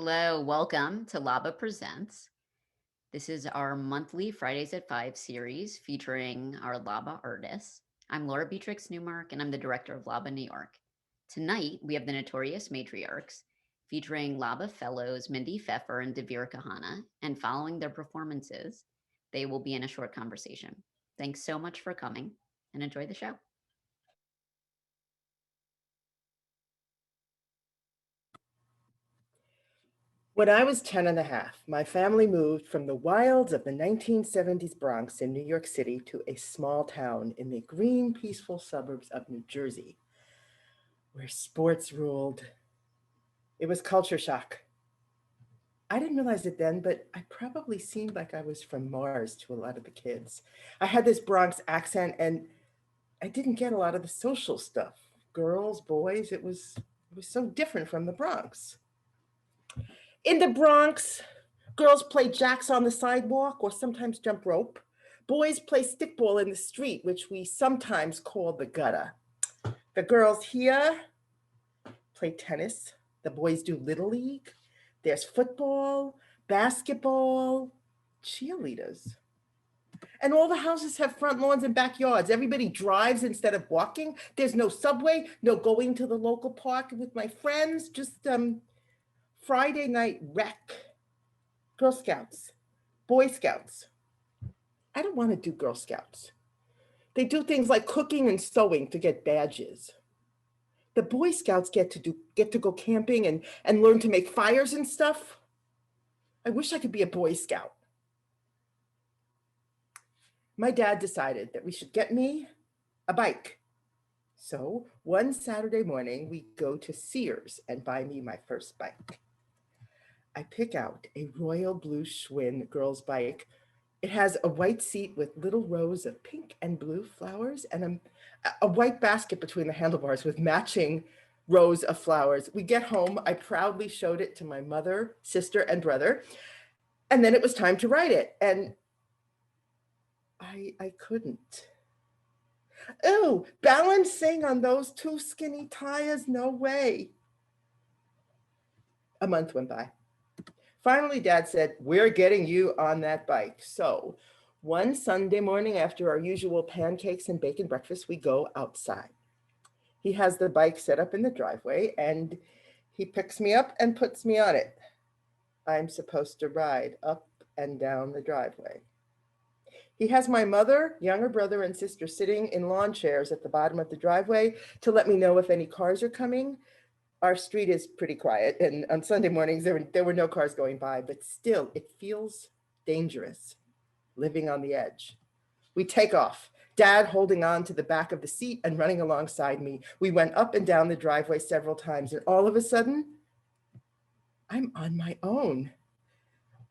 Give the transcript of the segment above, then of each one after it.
Hello, welcome to LABA Presents. This is our monthly Fridays at 5 series featuring our LABA artists. I'm Laura Beatrix Newmark, and I'm the director of LABA New York. Tonight, we have the Notorious Matriarchs featuring LABA fellows Mindy, Pfeffer, and Dvir Cahana, and following their performances, they will be in a short conversation. Thanks so much for coming, and enjoy the show. When I was 10 and a half, my family moved from the wilds of the 1970s Bronx in New York City to a small town in the green, peaceful suburbs of New Jersey, where sports ruled. It was culture shock. I didn't realize it then, but I probably seemed like I was from Mars to a lot of the kids. I had this Bronx accent and I didn't get a lot of the social stuff. Girls, boys, it was so different from the Bronx. In the Bronx, girls play jacks on the sidewalk or sometimes jump rope. Boys play stickball in the street, which we sometimes call the gutter. The girls here play tennis. The boys do Little League. There's football, basketball, cheerleaders. And all the houses have front lawns and backyards. Everybody drives instead of walking. There's no subway, no going to the local park with my friends, just Friday night rec, Girl Scouts, Boy Scouts. I don't want to do Girl Scouts. They do things like cooking and sewing to get badges. The Boy Scouts get to go camping and learn to make fires and stuff. I wish I could be a Boy Scout. My dad decided that we should get me a bike. So one Saturday morning, we go to Sears and buy me my first bike. I pick out a royal blue Schwinn girl's bike. It has a white seat with little rows of pink and blue flowers and a white basket between the handlebars with matching rows of flowers. We get home, I proudly showed it to my mother, sister, and brother, and then it was time to ride it. And I couldn't. Oh, balancing on those two skinny tires, no way. A month went by. Finally, Dad said, we're getting you on that bike. So one Sunday morning after our usual pancakes and bacon breakfast, we go outside. He has the bike set up in the driveway and he picks me up and puts me on it. I'm supposed to ride up and down the driveway. He has my mother, younger brother, and sister sitting in lawn chairs at the bottom of the driveway to let me know if any cars are coming. Our street is pretty quiet, and on Sunday mornings, there were no cars going by, but still, it feels dangerous, living on the edge. We take off, Dad holding on to the back of the seat and running alongside me. We went up and down the driveway several times, and all of a sudden, I'm on my own.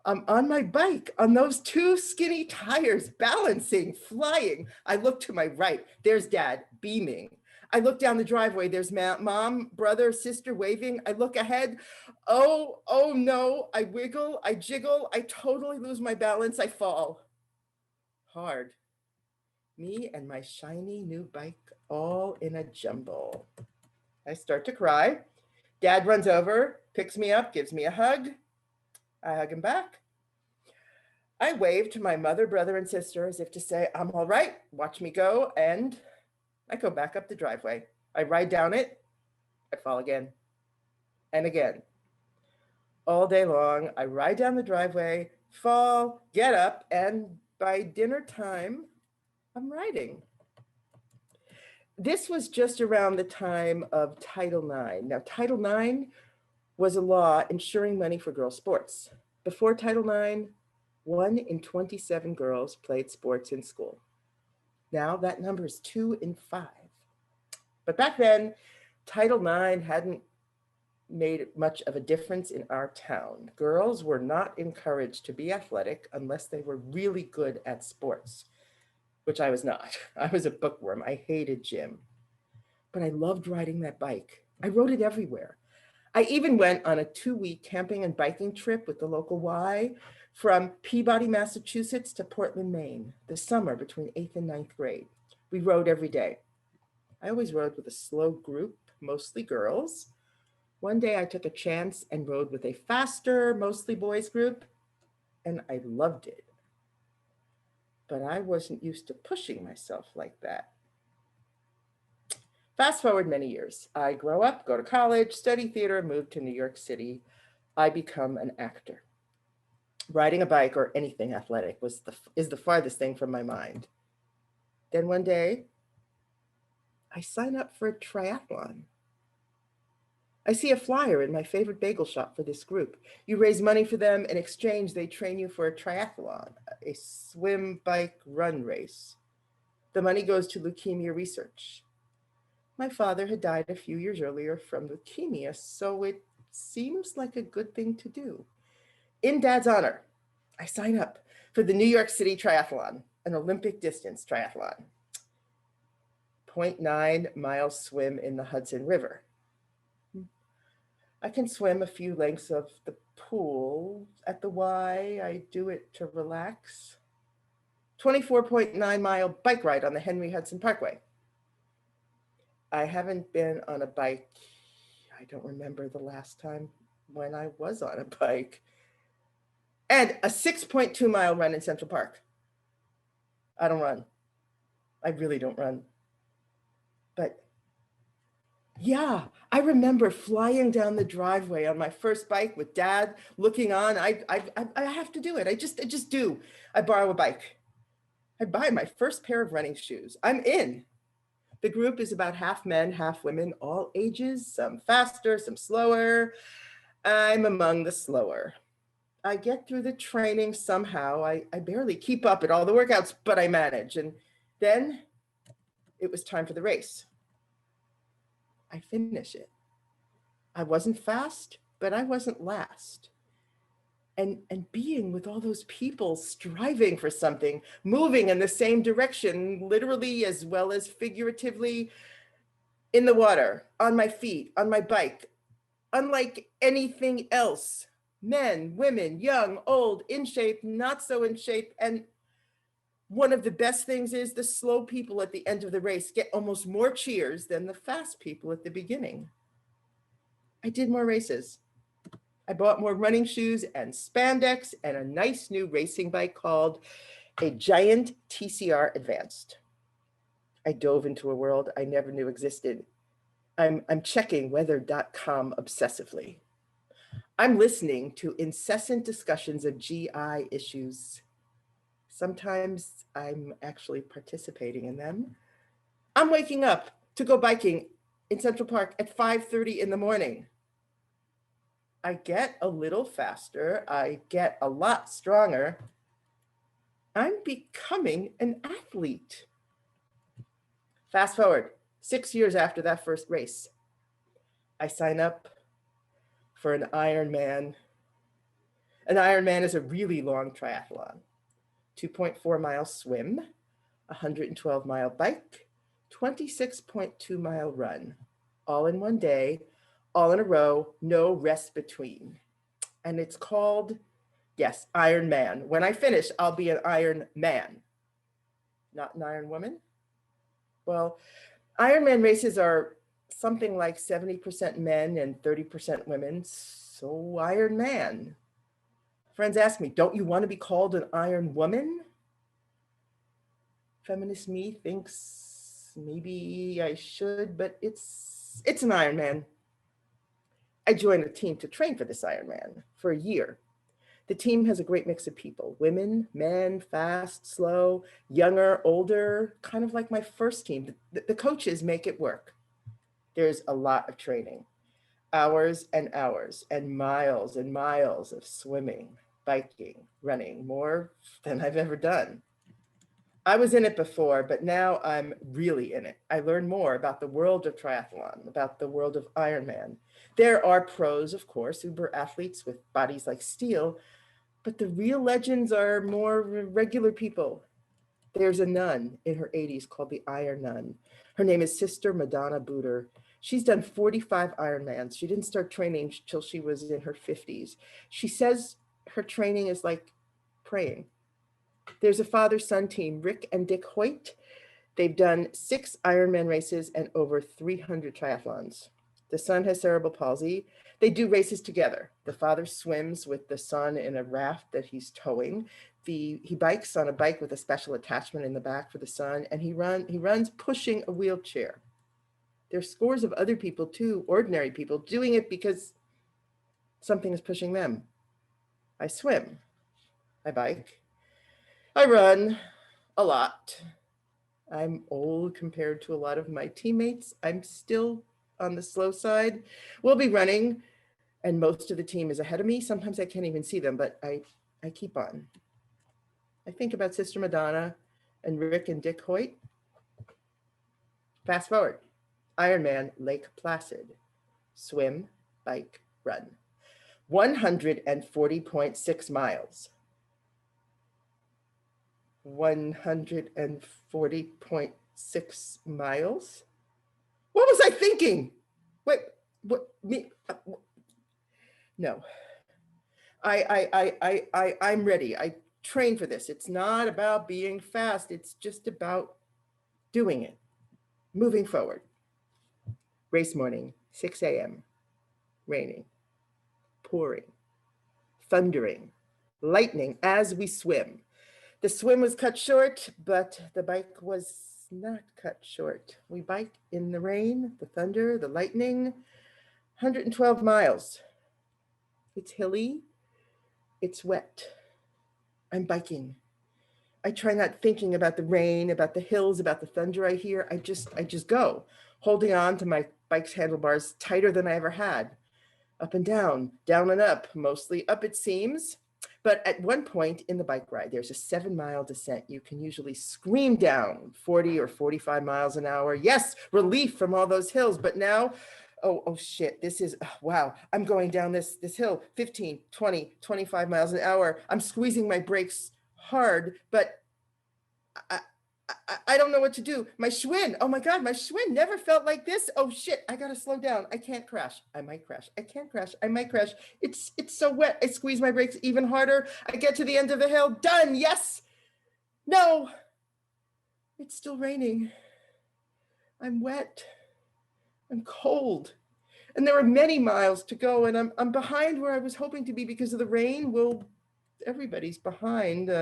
I'm on my bike, on those two skinny tires, balancing, flying. I look to my right, there's Dad, beaming. I look down the driveway, there's mom, brother, sister waving. I look ahead, oh no, I wiggle, I jiggle, I totally lose my balance, I fall. Hard. Me and my shiny new bike all in a jumble. I start to cry. Dad runs over, picks me up, gives me a hug. I hug him back. I wave to my mother, brother, and sister as if to say, I'm all right, watch me go, and I go back up the driveway. I ride down it, I fall again, and again. All day long, I ride down the driveway, fall, get up, and by dinner time, I'm riding. This was just around the time of Title IX. Now, Title IX was a law ensuring money for girls' sports. Before Title IX, 1 in 27 girls played sports in school. Now that number is 2 in 5. But back then, Title IX hadn't made much of a difference in our town. Girls were not encouraged to be athletic unless they were really good at sports, which I was not. I was a bookworm. I hated gym. But I loved riding that bike. I rode it everywhere. I even went on a 2-week camping and biking trip with the local Y from Peabody, Massachusetts to Portland, Maine, this summer between 8th and 9th grade. We rode every day. I always rode with a slow group, mostly girls. One day I took a chance and rode with a faster, mostly boys group, and I loved it. But I wasn't used to pushing myself like that. Fast forward many years. I grow up, go to college, study theater, move to New York City. I become an actor. Riding a bike or anything athletic is the farthest thing from my mind. Then one day, I sign up for a triathlon. I see a flyer in my favorite bagel shop for this group. You raise money for them. In exchange, they train you for a triathlon, a swim, bike, run race. The money goes to leukemia research. My father had died a few years earlier from leukemia, so it seems like a good thing to do. In Dad's honor, I sign up for the New York City Triathlon, an Olympic distance triathlon. 0.9 mile swim in the Hudson River. I can swim a few lengths of the pool at the Y. I do it to relax. 24.9 mile bike ride on the Henry Hudson Parkway. I haven't been on a bike. I don't remember the last time when I was on a bike. And a 6.2 mile run in Central Park. I don't run. I really don't run. But yeah, I remember flying down the driveway on my first bike with Dad looking on. I have to do it. I just do. I borrow a bike. I buy my first pair of running shoes. I'm in. The group is about half men, half women, all ages, some faster, some slower. I'm among the slower. I get through the training somehow. I barely keep up at all the workouts, but I manage. And then it was time for the race. I finish it. I wasn't fast, but I wasn't last. And being with all those people striving for something, moving in the same direction, literally as well as figuratively, in the water, on my feet, on my bike, unlike anything else. Men, women, young, old, in shape, not so in shape. And one of the best things is the slow people at the end of the race get almost more cheers than the fast people at the beginning. I did more races. I bought more running shoes and spandex and a nice new racing bike called a Giant TCR Advanced. I dove into a world I never knew existed. I'm checking weather.com obsessively. I'm listening to incessant discussions of GI issues. Sometimes I'm actually participating in them. I'm waking up to go biking in Central Park at 5:30 in the morning. I get a little faster. I get a lot stronger. I'm becoming an athlete. Fast forward, 6 years after that first race, I sign up for an Iron Man. An Iron Man is a really long triathlon. 2.4 mile swim, 112 mile bike, 26.2 mile run, all in one day, all in a row, no rest between. And it's called, yes, Iron Man. When I finish, I'll be an Iron Man, not an Iron Woman. Well, Ironman races are something like 70% men and 30% women. So Iron Man. Friends ask me, don't you want to be called an Iron Woman? Feminist me thinks maybe I should, but it's an Iron Man. I joined a team to train for this Ironman for a year. The team has a great mix of people, women, men, fast, slow, younger, older, kind of like my first team. The coaches make it work. There's a lot of training, hours and hours and miles of swimming, biking, running, more than I've ever done. I was in it before, but now I'm really in it. I learn more about the world of triathlon, about the world of Ironman. There are pros, of course, uber athletes with bodies like steel, but the real legends are more regular people. There's a nun in her 80s called the Iron Nun. Her name is Sister Madonna Buder. She's done 45 Ironmans. She didn't start training till she was in her 50s. She says her training is like praying. There's a father-son team, Rick and Dick Hoyt. They've done 6 Ironman races and over 300 triathlons. The son has cerebral palsy. They do races together. The father swims with the son in a raft that he's towing. He bikes on a bike with a special attachment in the back for the son, and he runs pushing a wheelchair. There's scores of other people too, ordinary people, doing it because something is pushing them. I swim, I bike, I run a lot. I'm old compared to a lot of my teammates. I'm still on the slow side. We'll be running, and most of the team is ahead of me. Sometimes I can't even see them, but I keep on. I think about Sister Madonna and Rick and Dick Hoyt. Fast forward. Ironman, Lake Placid. Swim, bike, run. 140.6 miles. 140.6 miles? What was I thinking? Wait, what, me? No. I'm ready. I train for this. It's not about being fast. It's just about doing it, moving forward. Race morning, 6 a.m., raining, pouring, thundering, lightning as we swim. The swim was cut short, but the bike was not cut short. We biked in the rain, the thunder, the lightning, 112 miles. It's hilly, it's wet. I'm biking. I try not thinking about the rain, about the hills, about the thunder I hear. I just go, holding on to my bike's handlebars tighter than I ever had. Up and down and up, mostly up it seems. But at one point in the bike ride, there's a 7-mile descent. You can usually scream down 40 or 45 miles an hour. Yes, relief from all those hills. But now, oh shit, this is, wow. I'm going down this hill, 15, 20, 25 miles an hour. I'm squeezing my brakes hard, but I don't know what to do. My Schwinn, oh my God, my Schwinn never felt like this. Oh shit, I gotta slow down. I can't crash. I might crash. I can't crash. I might crash. It's so wet. I squeeze my brakes even harder. I get to the end of the hill. Done. Yes. No. It's still raining. I'm wet. I'm cold. And there are many miles to go, and I'm behind where I was hoping to be because of the rain. Well, everybody's behind.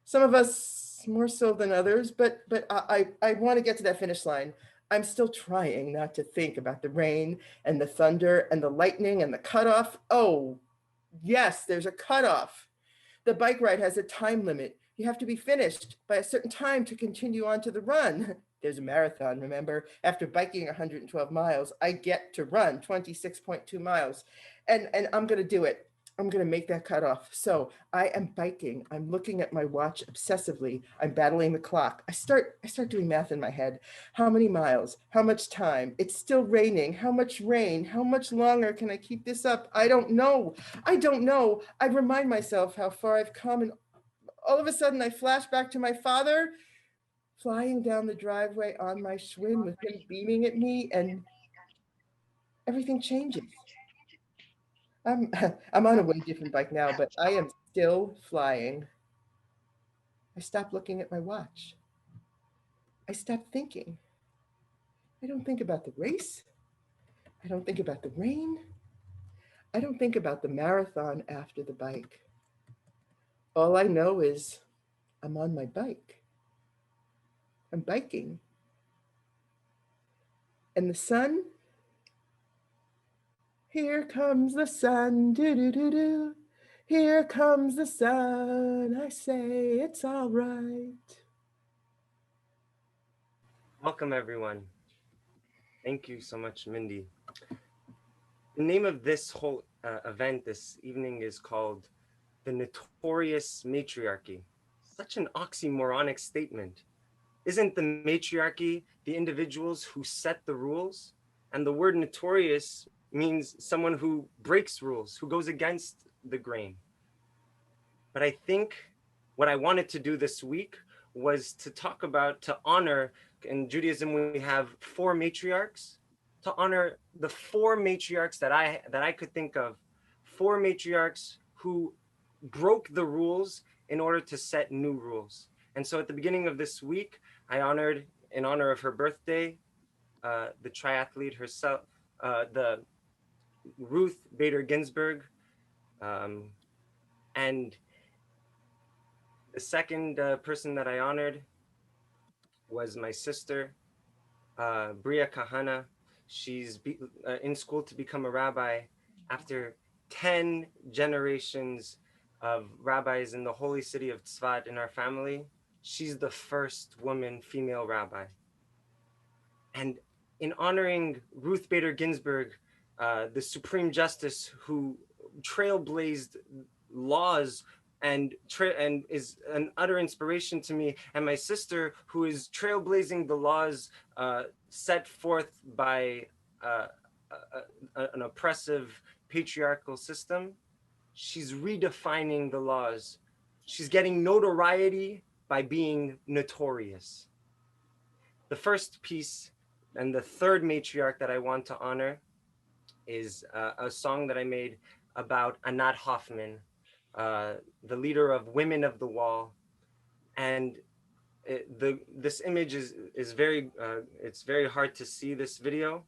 Some of us more so than others, but I want to get to that finish line. I'm still trying not to think about the rain and the thunder and the lightning and the cutoff. Oh, yes, there's a cutoff. The bike ride has a time limit. You have to be finished by a certain time to continue on to the run. There's a marathon, remember? After biking 112 miles, I get to run 26.2 miles, and I'm going to do it. I'm going to make that cutoff. So I am biking. I'm looking at my watch obsessively. I'm battling the clock. I start doing math in my head. How many miles? How much time? It's still raining. How much rain? How much longer can I keep this up? I don't know. I don't know. I remind myself how far I've come, and all of a sudden I flash back to my father flying down the driveway on my Schwinn with him beaming at me, and everything changes. I'm on a way different bike now, but I am still flying. I stopped looking at my watch. I stopped thinking. I don't think about the race. I don't think about the rain. I don't think about the marathon after the bike. All I know is I'm on my bike. I'm biking. And the sun, here comes the sun, do-do-do-do. Here comes the sun, I say it's all right. Welcome, everyone. Thank you so much, Mindy. The name of this whole event this evening is called the Notorious Matriarchy. Such an oxymoronic statement. Isn't the matriarchy the individuals who set the rules? And the word notorious means someone who breaks rules, who goes against the grain. But I think what I wanted to do this week was to talk about, to honor, in Judaism we have 4 matriarchs, to honor the 4 matriarchs that I could think of, 4 matriarchs who broke the rules in order to set new rules. And so at the beginning of this week, I honored, in honor of her birthday, the triathlete herself, the Ruth Bader Ginsburg, and the second person that I honored was my sister, Bria Cahana. She's in school to become a rabbi after 10 generations of rabbis in the holy city of Tzfat in our family. She's the first woman female rabbi. And in honoring Ruth Bader Ginsburg, the Supreme Justice who trailblazed laws and is an utter inspiration to me, and my sister who is trailblazing the laws set forth by an oppressive patriarchal system. She's redefining the laws. She's getting notoriety by being notorious. The first piece and the third matriarch that I want to honor is a song that I made about Anat Hoffman, the leader of Women of the Wall. And this image is very, it's very hard to see this video,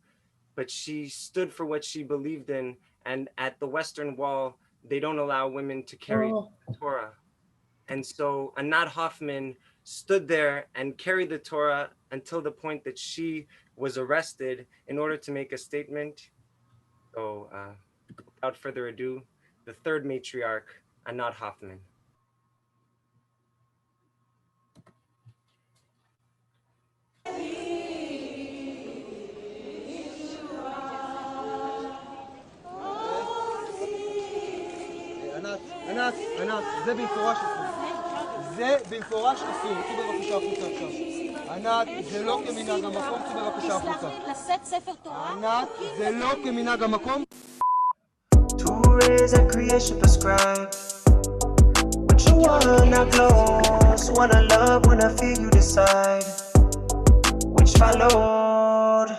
but she stood for what she believed in. And at the Western Wall, they don't allow women to carry the Torah. And so Anat Hoffman stood there and carried the Torah until the point that she was arrested in order to make a statement. So without further ado, the third matriarch, Anat Hoffman. ענת, זה במפורש אסור. זה במפורש אסור. צאו בבקשה החוצה עכשיו. ענת, זה לא כמנהג המקום, צאו בבקשה החוצה. לשאת ספר תורה? ענת, זה לא כמנהג המקום. Two ways at creation prescribed. Which wanna close, wanna love, wanna feel you decide. Which followed?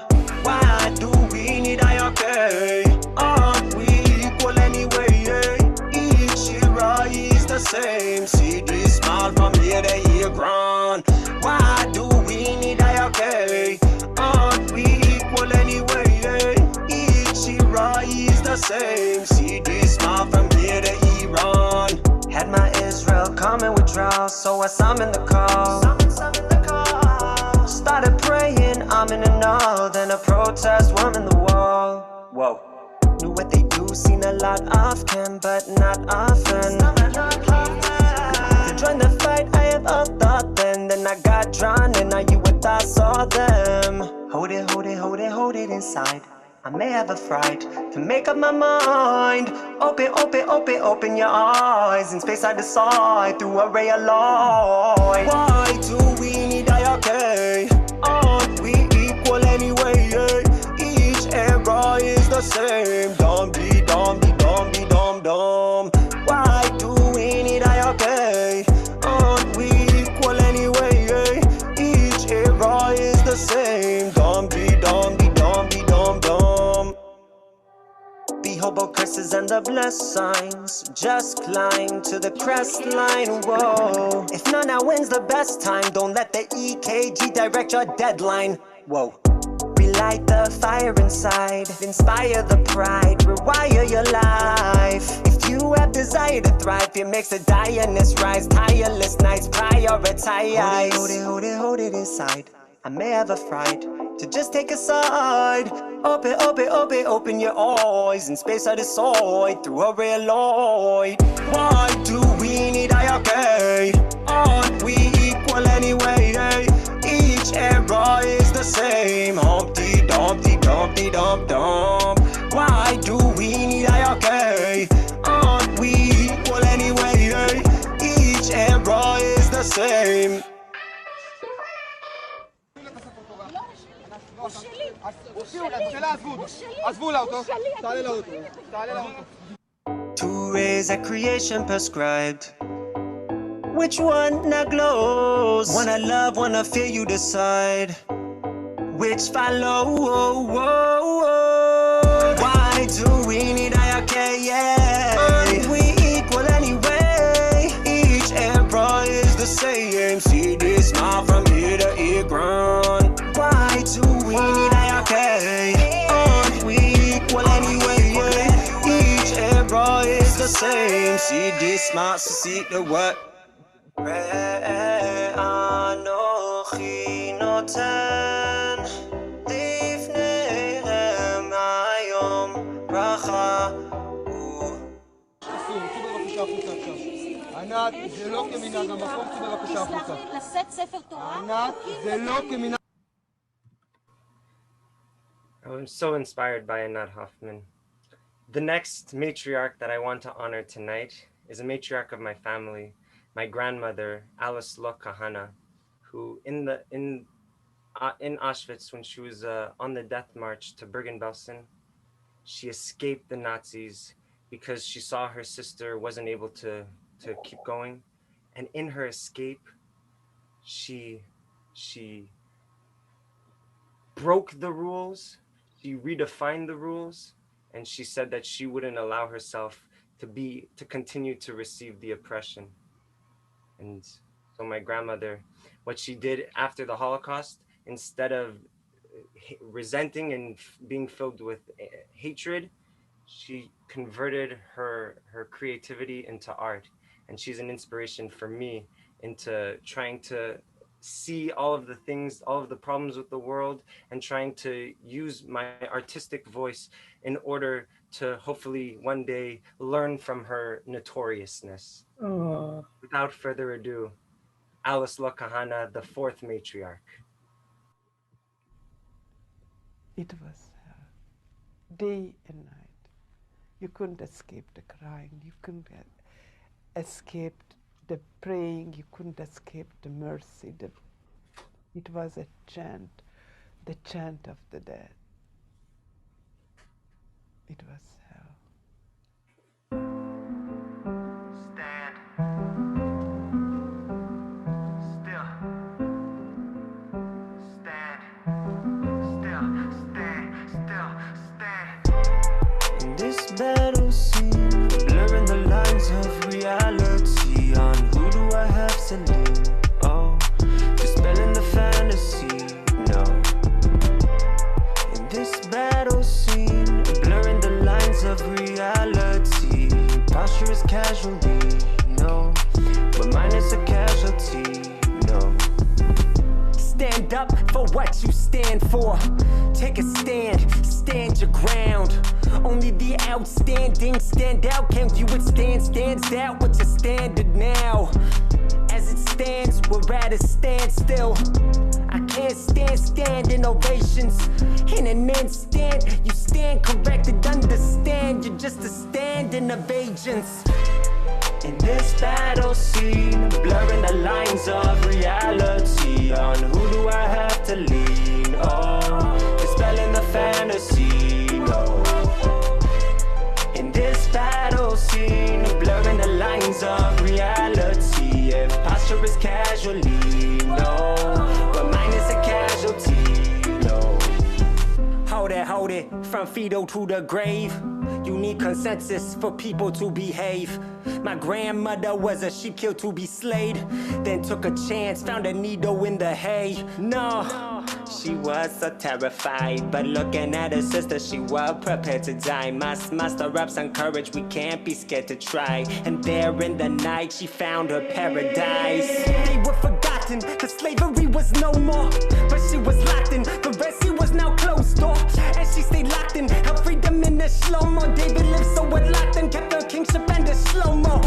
Why do we need hierarchy? Aren't we equal anyway? Each era is the same. See this smile from here to here ground. Why do we need hierarchy? Aren't we equal anyway? Each era is the same. See this smile from here to Iran. Had my Israel come and withdraw, so I summoned the call. Started praying, I'm in an all, then a protest warming the wall. Whoa. Knew what they do, seen a lot often, but not often. To join the fight, I have all thought then I got drawn and now you what I saw them. Hold it, hold it, hold it, hold it inside. I may have a fright to make up my mind. Open, open, open, open your eyes. In space I decide through a ray of light. Why do we need hierarchy? Aren't we equal anyway? Each era is the same. Dum dee dum dee dum dee dum dum. Why do we need hierarchy? Aren't we equal anyway? Each era is the same. Dum dee dum dee dum dee dum dum. Behold both curses and the blessed signs. Just climb to the crest line. Whoa. If not now, when's the best time? Don't let the EKG direct your deadline. Whoa. Relight the fire inside. Inspire the pride. Rewire your life. If you have desire to thrive, it makes the direness rise. Tireless nights prioritize. Hold it, hold it, hold it inside. I may have a fright to just take a side. Open, open, open, open your eyes. In space I decide through a real light. Why do we need hierarchy? Aren't we equal anyway? Each era is the same. Humpty Dumpty Dumpty Dum Dum. Why do we need hierarchy? Aren't we equal anyway? Each era is the same. Two ways at creation prescribed. Which one now glows? Wanna love, wanna feel, you decide. Which follow? Why do we need hierarchy? Aren't we equal anyway? Each era is the same. See this smile from here to here ground. Why do we need hierarchy? Aren't we the same. See this smart, so see the what? Anochi noten lifneichem hayom bracha. צאי בבקשה החוצה עכשיו. ענת, זה לא כמנהג המקום, צאי בבקשה החוצה. לשאת ספר תורה? ענת, זה לא כמנהג... I'm so inspired by Anat Hoffman. The next matriarch that I want to honor tonight is a matriarch of my family, my grandmother, Alice Lokahana, who in Auschwitz, when she was on the death march to Bergen-Belsen, she escaped the Nazis because she saw her sister wasn't able to keep going. And in her escape, she broke the rules. She redefined the rules, and she said that she wouldn't allow herself to continue to receive the oppression. And so my grandmother, what she did after the Holocaust, instead of resenting and being filled with hatred, she converted her creativity into art. And she's an inspiration for me into trying to see all of the things, all of the problems with the world, and trying to use my artistic voice in order to hopefully one day learn from her notoriousness. Oh. Without further ado, Alice Lokahana, the fourth matriarch. It was hell, day and night. You couldn't escape the crying, you couldn't escape the praying, you couldn't escape the mercy. It was a chant, the chant of the dead. It was hell. Stand. Still. Stand. Still. Stand. Still. Stand. In this battle scene, blurring the lines of reality. On who do I have to lean? Oh, dispelling the fantasy. No. In this battle scene, blurring the lines of reality. Posture is casualty. No, but mine is a casualty. No. Stand up for what you stand for. Take a stand, stand your ground. Only the outstanding stand out. Can you withstand? Stands out. What's your standard now? As it stands, we're at a standstill. I can't stand standing ovations. In an instant, you stand corrected. Understand, you're just a stand-in of agents. In this battle scene, blurring the lines of reality. On who do I have to lean? Oh, dispelling the fantasy. No. In this battle scene, blurring the lines of reality. If posture is casually, no, but mine is a casualty. No. Hold it, from fetal to the grave. You need consensus for people to behave. My grandmother was a sheep killed to be slayed. Then took a chance, found a needle in the hay. No, she was so terrified. But looking at her sister, she was prepared to die. Must muster up some courage, we can't be scared to try. And there in the night, she found her paradise. They were forgotten, the slavery was no more. But she was locked in, the Red Sea was now closed off. And she stayed locked in, her freedom in the slow-mo. David lived so unlocked and kept her kingship and the slow-mo.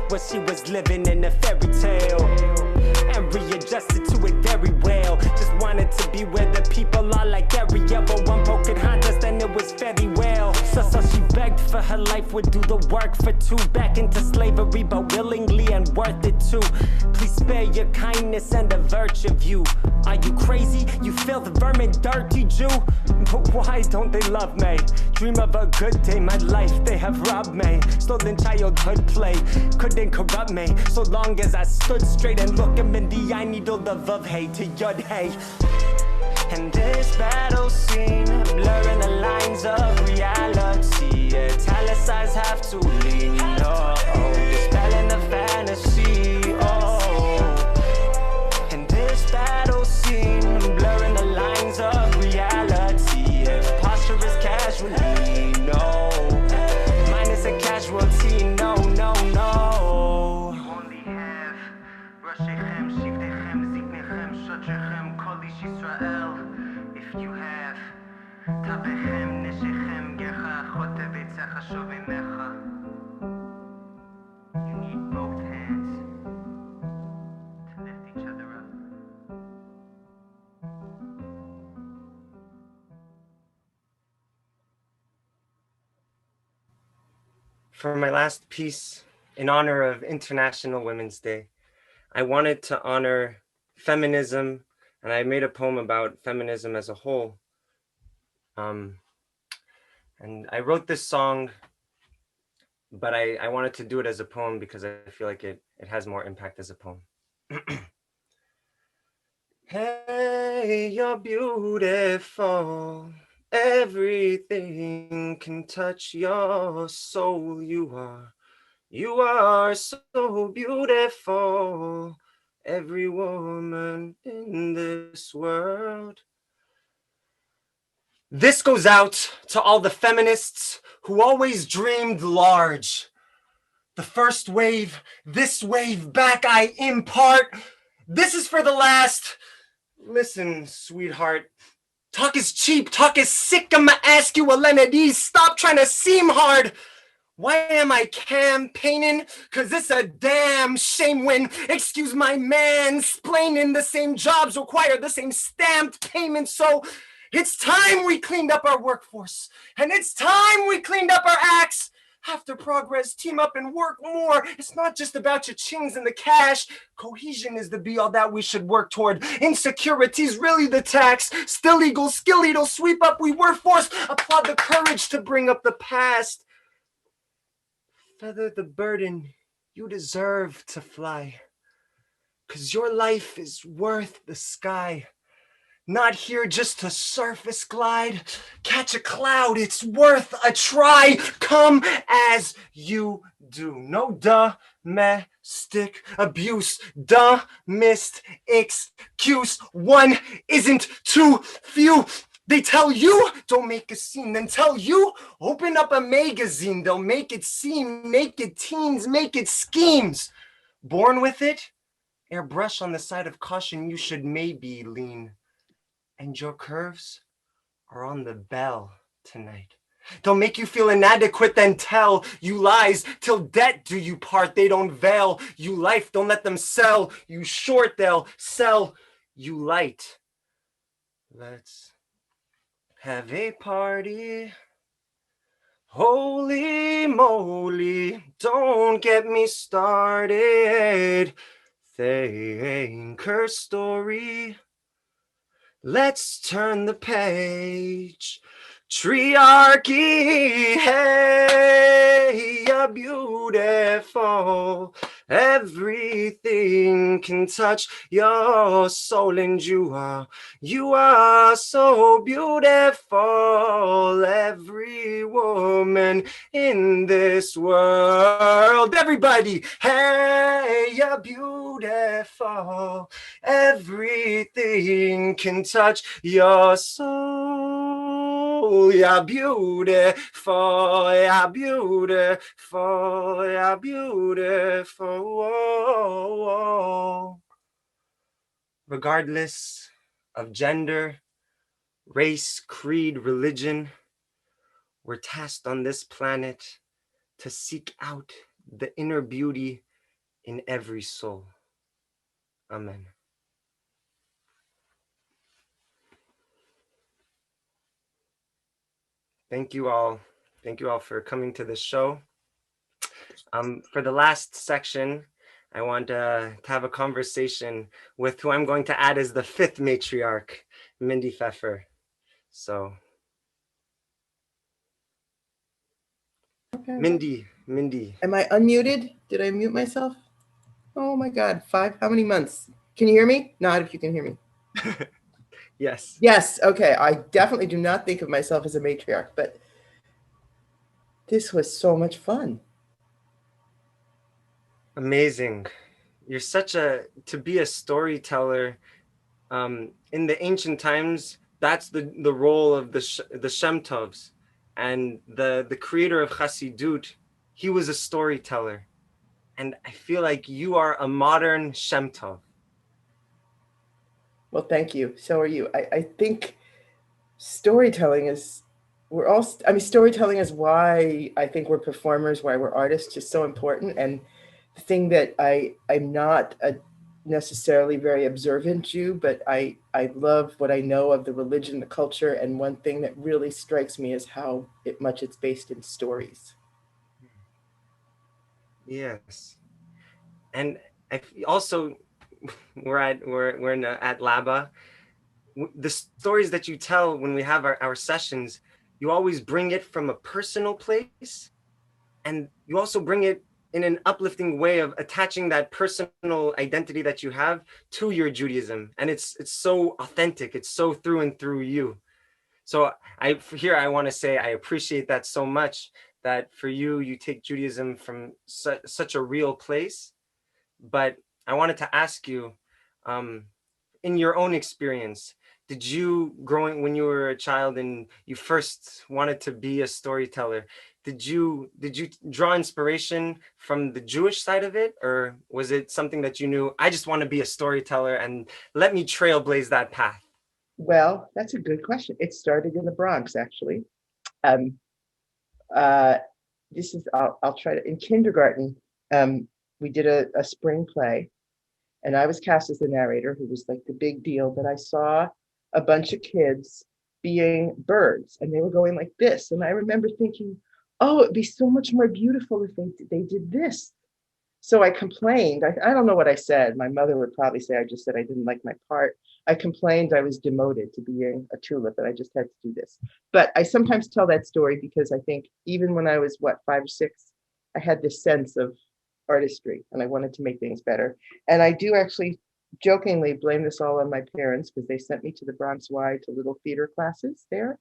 But she was living in a fairy tale and readjusted to it very well. Just wanted to be where the people are like Ariel. But one Pocahontas, then it was very well. So she begged for her life, would do the work for two. Back into slavery, but willingly and worth it too. Please spare your kindness and the virtue of you. Are you crazy? You feel the vermin dirty Jew? But why don't they love me? Dream of a good day, my life they have robbed me. Stolen childhood play, couldn't corrupt me. So long as I stood straight and looked him in the eye, needle the vav hey to yud hey. And this battle scene, blurring the lines of reality. Italicized have to lean, oh, dispelling the fantasy, oh. And this battle scene, blurring the lines of reality. If posture is casually, no, mine is a casualty. For my last piece, in honor of International Women's Day, I wanted to honor feminism, and I made a poem about feminism as a whole. And I wrote this song, but I wanted to do it as a poem because I feel like it has more impact as a poem. Hey, you're beautiful. Everything can touch your soul. You are so beautiful. Every woman in this world. This goes out to all the feminists who always dreamed large. The first wave, this wave back I impart. This is for the last. Listen, sweetheart. Talk is cheap, talk is sick. I'ma ask you, Elena, stop trying to seem hard. Why am I campaigning? Cause it's a damn shame when, excuse my mansplaining, the same jobs require the same stamped payment. So it's time we cleaned up our workforce, and it's time we cleaned up our acts. After progress, team up and work more. It's not just about your chings and the cash. Cohesion is the be-all that we should work toward. Insecurity's really the tax. Still eagle, skill eagle, sweep up, we workforce. Applaud the courage to bring up the past. Feather the burden, you deserve to fly. 'Cause your life is worth the sky. Not here just to surface glide. Catch a cloud, it's worth a try. Come as you do. No domestic abuse. Missed excuse. One isn't too few. They tell you, don't make a scene. Then tell you, open up a magazine. They'll make it seem naked teens, make it schemes. Born with it, airbrush on the side of caution, you should maybe lean. And your curves are on the bell tonight. They'll make you feel inadequate, then tell you lies. Till debt do you part, they don't veil you life. Don't let them sell you short, they'll sell you light. Let's have a party. Holy moly, don't get me started. Think her story. Let's turn the page. Triarchy, hey, you're beautiful. Everything can touch your soul, and you are so beautiful. Every woman in this world, everybody, hey, you're beautiful. Everything can touch your soul. You're beautiful, you're beautiful, you're beautiful. Regardless of gender, race, creed, religion, we're tasked on this planet to seek out the inner beauty in every soul. Amen. Thank you all. Thank you all for coming to this show. For the last section, I want to have a conversation with who I'm going to add as the fifth matriarch, Mindy Pfeffer. So, Okay. Mindy. Am I unmuted? Did I mute myself? Oh my God, 5, how many months? Can you hear me? Not if you can hear me. Yes. Yes, okay. I definitely do not think of myself as a matriarch, but this was so much fun. Amazing. You're to be a storyteller. In the ancient times, that's the role of the Shem Tovs. And the creator of Chassidut, he was a storyteller. And I feel like you are a modern Shem Tov. Well, thank you. So are you. I think storytelling is, storytelling is why I think we're performers, why we're artists, is so important. And the thing that I'm not a necessarily very observant Jew, but I love what I know of the religion, the culture. And one thing that really strikes me is how much it's based in stories. Yes. And also at LABA. The stories that you tell when we have our sessions, you always bring it from a personal place, and you also bring it in an uplifting way of attaching that personal identity that you have to your Judaism, and it's so authentic. It's so through and through you. So I want to say I appreciate that so much, that for you, you take Judaism from such a real place. But I wanted to ask you, um, in your own experience, did you, growing when you were a child and you first wanted to be a storyteller, did you draw inspiration from the Jewish side of it, or was it something that you knew, I just want to be a storyteller and let me trailblaze that path? Well, that's a good question. It started in the Bronx, actually. Um, uh, this is, I'll try to, in kindergarten, we did a spring play, and I was cast as the narrator, who was like the big deal, but I saw a bunch of kids being birds, and they were going like this. And I remember thinking, oh, it'd be so much more beautiful if they did this. So I complained. I don't know what I said. My mother would probably say I just said I didn't like my part. I complained I was demoted to being a tulip, and I just had to do this. But I sometimes tell that story because I think even when I was, 5 or 6, I had this sense of artistry and I wanted to make things better. And I do actually jokingly blame this all on my parents, because they sent me to the Bronx Y to little theater classes there.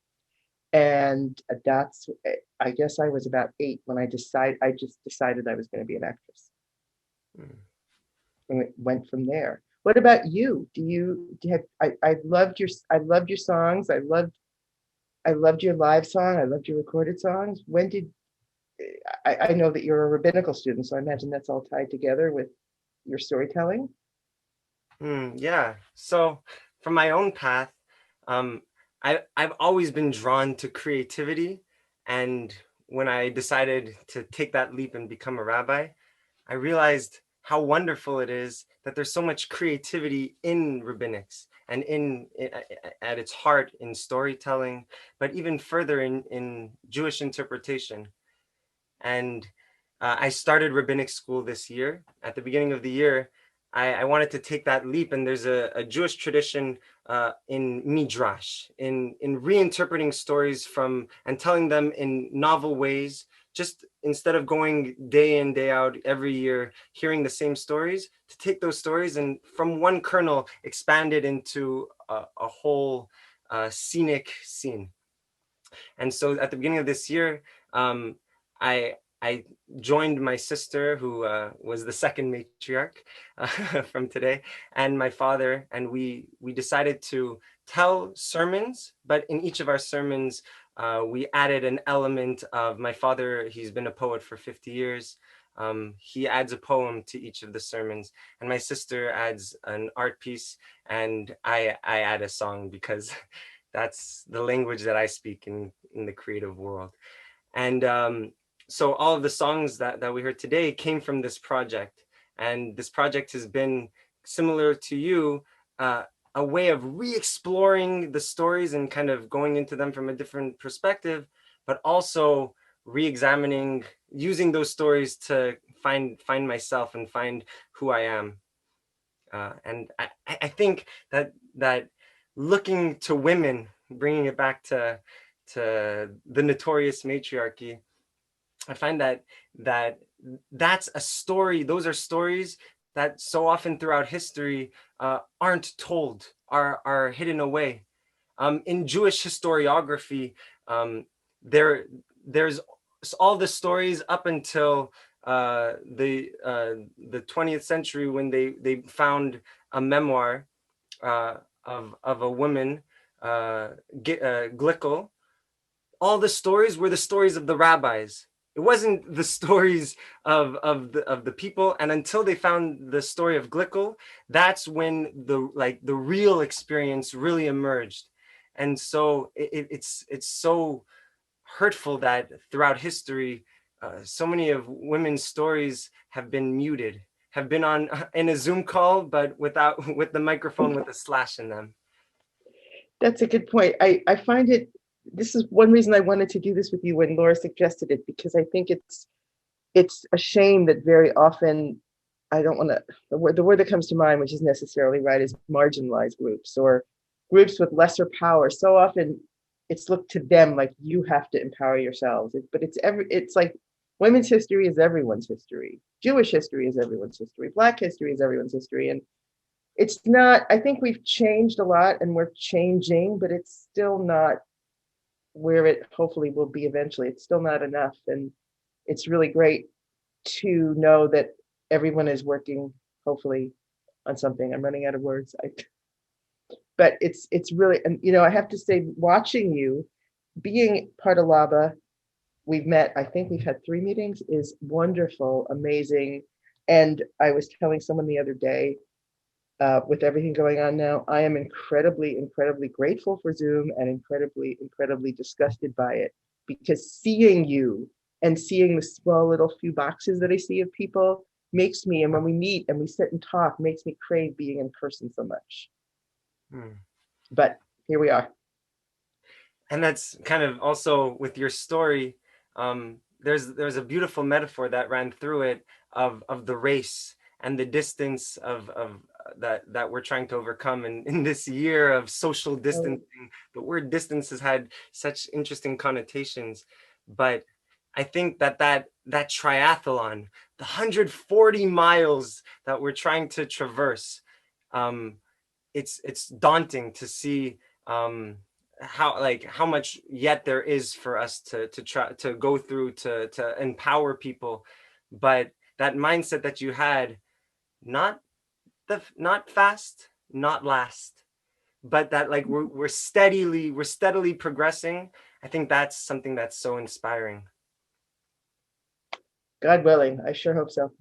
And that's, I guess I was about 8 when I just decided I was going to be an actress. And it went from there. What about you? Do you have, I loved your songs. I loved your live song. I loved your recorded songs. When did, I know that you're a rabbinical student, so I imagine that's all tied together with your storytelling. Yeah. So from my own path, I've always been drawn to creativity. And when I decided to take that leap and become a rabbi, I realized how wonderful it is that there's so much creativity in rabbinics and at its heart in storytelling, but even further in Jewish interpretation. And I started rabbinic school this year. At the beginning of the year, I wanted to take that leap, and there's a Jewish tradition in midrash, in reinterpreting stories from and telling them in novel ways. Just instead of going day in, day out every year, hearing the same stories, to take those stories and from one kernel expand it into a whole scenic scene. And so at the beginning of this year, I joined my sister, who was the second matriarch from today, and my father, and we decided to tell sermons, but in each of our sermons, we added an element of my father. He's been a poet for 50 years. He adds a poem to each of the sermons, and my sister adds an art piece, and I add a song, because that's the language that I speak in the creative world. And so all of the songs that we heard today came from this project. And this project has been, similar to you, a way of re-exploring the stories and kind of going into them from a different perspective, but also re-examining, using those stories to find myself and find who I am. And I think that looking to women, bringing it back to the notorious matriarchy, I find that's a story. Those are stories that so often throughout history aren't told, are hidden away. In Jewish historiography, there's all the stories up until the 20th century, when they found a memoir of a woman, Glickle. All the stories were the stories of the rabbis. It wasn't the stories of the people. And until they found the story of Glickle, that's when the real experience really emerged. And so it's so hurtful that throughout history, so many of women's stories have been muted, have been on in a Zoom call, but with the microphone with a slash in them. That's a good point. I find it, this is one reason I wanted to do this with you when Laura suggested it, because I think it's a shame that very often, I don't want to, the word that comes to mind, which is necessarily right, is marginalized groups or groups with lesser power. So often it's looked to them like you have to empower yourselves. But it's like women's history is everyone's history. Jewish history is everyone's history. Black history is everyone's history. And it's not, I think we've changed a lot and we're changing, but it's still not where it hopefully will be eventually. It's still not enough. And it's really great to know that everyone is working, hopefully, on something. I'm running out of words. But it's really, and you know, I have to say, watching you, being part of LABA, we've met, I think we've had 3 meetings, is wonderful, amazing. And I was telling someone the other day, with everything going on now, I am incredibly, incredibly grateful for Zoom and incredibly, incredibly disgusted by it, because seeing you and seeing the small little few boxes that I see of people makes me, and when we meet and we sit and talk, makes me crave being in person so much. But here we are. And that's kind of also with your story. There's a beautiful metaphor that ran through it of the race and the distance of that we're trying to overcome in this year of social distancing. The word distance has had such interesting connotations, but I think that triathlon, the 140 miles that we're trying to traverse, it's daunting to see how much yet there is for us to try to go through to empower people. But that mindset that you had, not fast, not last, but that like we're steadily progressing. I think that's something that's so inspiring. God willing, I sure hope so.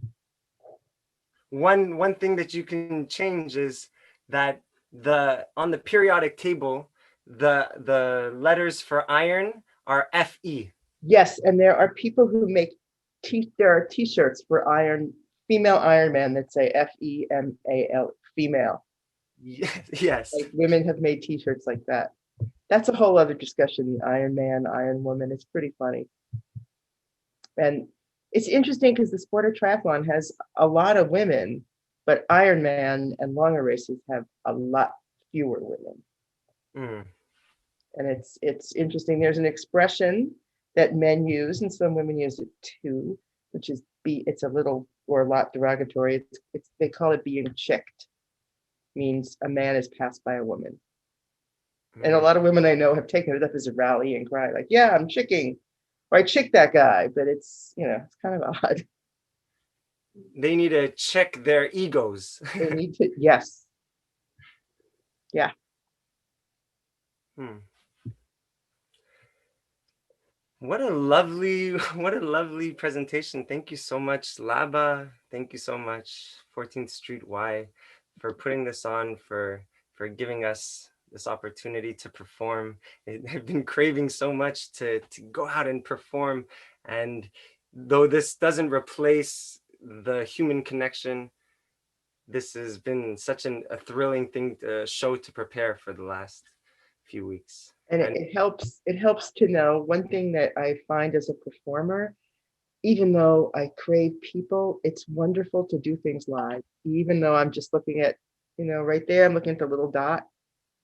One thing that you can change is that on the periodic table, the letters for iron are Fe. Yes, and there are people who make there are t-shirts for female Ironman that say FEMAL, female. Yes. Like women have made t-shirts like that. That's a whole other discussion, the Iron Man, Iron Woman. It's pretty funny. And it's interesting because the sport of triathlon has a lot of women, but Ironman and longer races have a lot fewer women. And it's interesting. There's an expression that men use, and some women use it too, which is it's a little or a lot derogatory. They call it being chicked. Means a man is passed by a woman. And a lot of women I know have taken it up as a rallying cry, like, yeah, I'm chicking, or I chicked that guy, but it's, you know, it's kind of odd. They need to check their egos. They need to, yes. Yeah. What a lovely presentation. Thank you so much, LABA. Thank you so much, 14th Street Y, for putting this on, for giving us this opportunity to perform. I've been craving so much to go out and perform. And though this doesn't replace the human connection, this has been such a thrilling thing to prepare for the last few weeks. And it helps to know one thing that I find as a performer, even though I crave people, it's wonderful to do things live. Even though I'm just looking at, you know, right there, I'm looking at the little dot.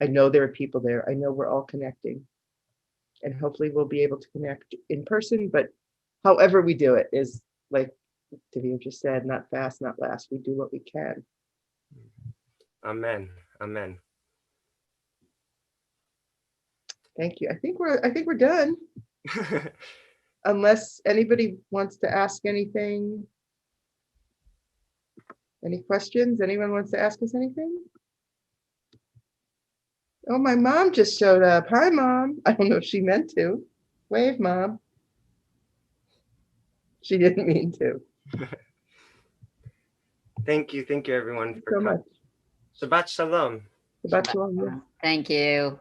I know there are people there. I know we're all connecting. And hopefully we'll be able to connect in person, but however we do it is, like Dvir just said, not fast, not last. We do what we can. Amen. Amen. Thank you. I think we're done. Unless anybody wants to ask anything. Any questions? Anyone wants to ask us anything? Oh, my mom just showed up. Hi, Mom. I don't know if she meant to. Wave, Mom. She didn't mean to. Thank you, everyone, Thank you so much. Shabbat Shalom. Shabbat Shalom. Yeah. Thank you.